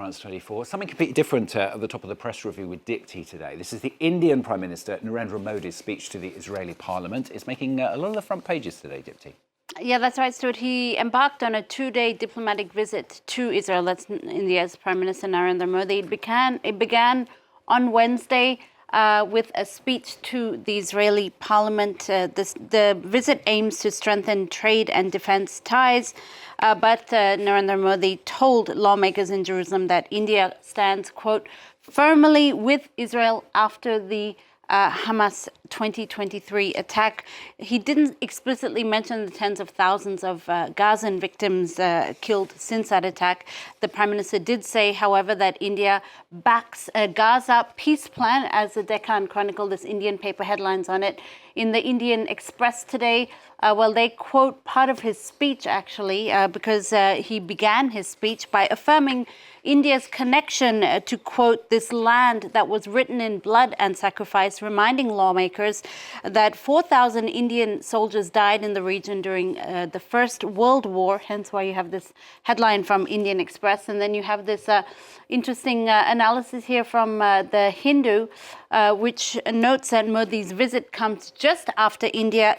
France 24. Something completely different at the top of the press review with Dipti today. This is the Indian Prime Minister Narendra Modi's speech to the Israeli Parliament. It's making a lot of the front pages today, Dipti. Yeah, that's right, Stuart. He embarked on a 2-day diplomatic visit to Israel. That's India's Prime Minister Narendra Modi. It began on Wednesday with a speech to the Israeli Parliament. The visit aims to strengthen trade and defense ties. But Narendra Modi told lawmakers in Jerusalem that India stands, quote, firmly with Israel after the Hamas 2023 attack. He didn't explicitly mention the tens of thousands of Gazan victims killed since that attack. The Prime Minister did say, however, that India backs a Gaza peace plan, as the Deccan Chronicle, this Indian paper, headlines on it. In the Indian Express today, they quote part of his speech, actually, because he began his speech by affirming India's connection to, quote, this land that was written in blood and sacrifice, reminding lawmakers that 4,000 Indian soldiers died in the region during the First World War, hence why you have this headline from Indian Express. And then you have this interesting analysis here from the Hindu, which notes that Modi's visit comes just after India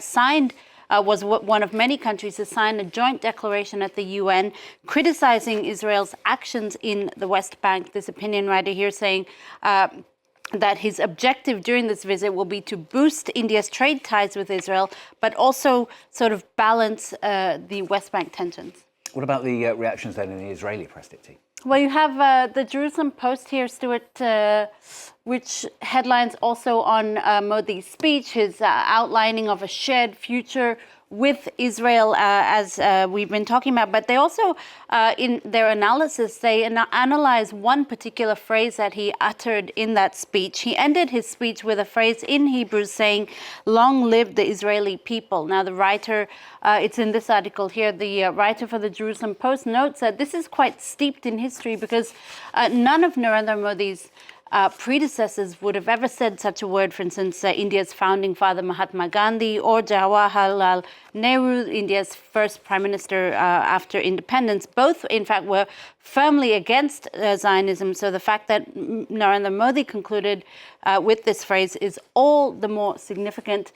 was one of many countries to sign a joint declaration at the UN criticizing Israel's actions in the West Bank. This opinion writer here saying that his objective during this visit will be to boost India's trade ties with Israel, but also sort of balance the West Bank tensions. What about the reactions then in the Israeli press, Dipti? Well, you have the Jerusalem Post here, Stuart, which headlines also on Modi's speech, his outlining of a shared future with Israel, as we've been talking about. But they also, in their analysis, they analyze one particular phrase that he uttered in that speech. He ended his speech with a phrase in Hebrew saying, "Long live the Israeli people." Now, the writer, it's in this article here, the writer for the Jerusalem Post notes that this is quite steeped in history because none of Narendra Modi's predecessors would have ever said such a word. For instance, India's founding father Mahatma Gandhi or Jawaharlal Nehru, India's first prime minister after independence. Both, in fact, were firmly against Zionism. So the fact that Narendra Modi concluded with this phrase is all the more significant.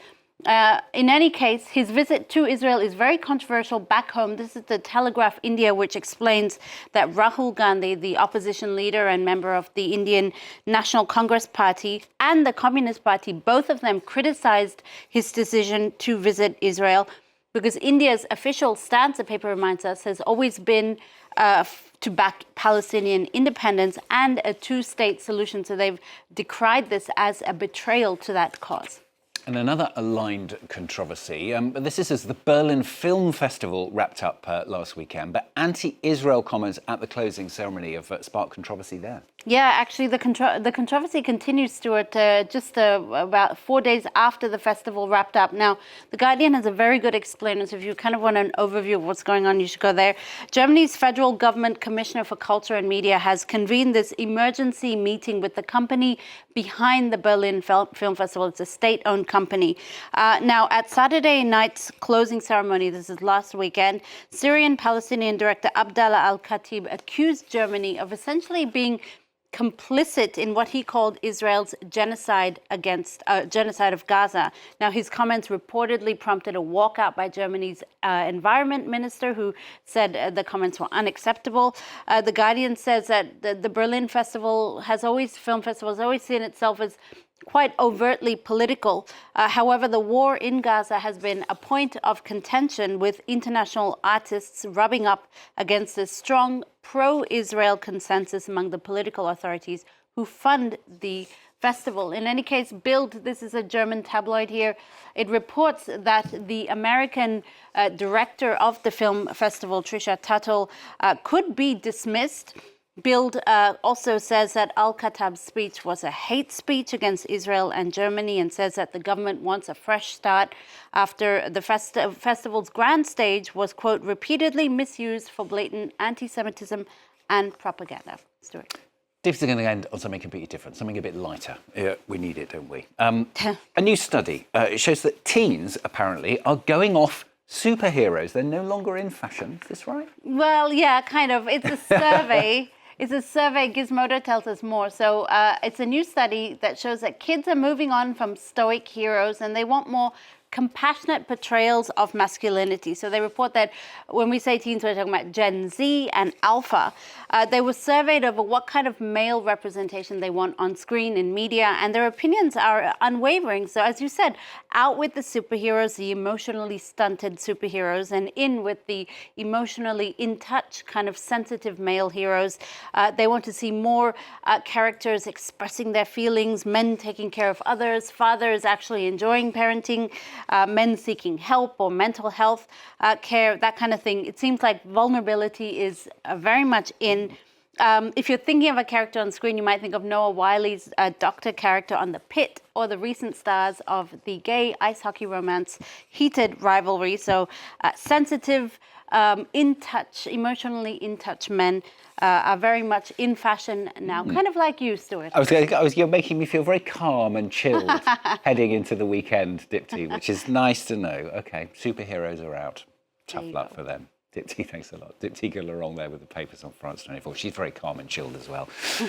In any case, his visit to Israel is very controversial back home. This is the Telegraph India, which explains that Rahul Gandhi, the opposition leader and member of the Indian National Congress Party and the Communist Party, both of them criticized his decision to visit Israel because India's official stance, the paper reminds us, has always been to back Palestinian independence and a two-state solution. So they've decried this as a betrayal to that cause. And another aligned controversy, this is as the Berlin Film Festival wrapped up last weekend, but anti-Israel comments at the closing ceremony have sparked controversy there. Yeah, actually, the controversy continues, Stuart, just about 4 days after the festival wrapped up. Now, The Guardian has a very good explainer, so if you kind of want an overview of what's going on, you should go there. Germany's federal government commissioner for culture and media has convened this emergency meeting with the company behind the Berlin Film Festival. It's a state-owned company. Now, at Saturday night's closing ceremony, this is last weekend, Syrian-Palestinian director Abdallah Al-Khatib accused Germany of essentially being complicit in what he called Israel's genocide of Gaza. Now, his comments reportedly prompted a walkout by Germany's environment minister, who said the comments were unacceptable. The Guardian says that the Berlin Film Festival has always seen itself as quite overtly political. However, the war in Gaza has been a point of contention, with international artists rubbing up against a strong pro-Israel consensus among the political authorities who fund the festival. In any case, Bild, this is a German tabloid here, it reports that the American director of the film festival, Trisha Tuttle, could be dismissed. Bild also says that Al-Khatib's speech was a hate speech against Israel and Germany, and says that the government wants a fresh start after the festival's grand stage was, quote, repeatedly misused for blatant anti-Semitism and propaganda. Stuart. This is going to end on something completely different, something a bit lighter. We need it, don't we? A new study it shows that teens, apparently, are going off superheroes. They're no longer in fashion. Is this right? Well, yeah, kind of. It's a survey. It's a survey. Gizmodo tells us more. So it's a new study that shows that kids are moving on from stoic heroes and they want more compassionate portrayals of masculinity. So they report that when we say teens, we're talking about Gen Z and Alpha. They were surveyed over what kind of male representation they want on screen in media, and their opinions are unwavering. So as you said, out with the superheroes, the emotionally stunted superheroes, and in with the emotionally in touch, kind of sensitive male heroes. They want to see more characters expressing their feelings, men taking care of others, fathers actually enjoying parenting, men seeking help or mental health care, that kind of thing. It seems like vulnerability is very much in. If you're thinking of a character on screen, you might think of Noah Wiley's doctor character on The Pitt, or the recent stars of the gay ice hockey romance Heated Rivalry. So sensitive, in touch, emotionally in touch men are very much in fashion now, kind of like you, Stuart. You're making me feel very calm and chilled heading into the weekend, Dipti, which is nice to know. Okay, superheroes are out. Tough luck for them. Dipti, thanks a lot. Dipti Laurent there with the papers on France 24. She's very calm and chilled as well.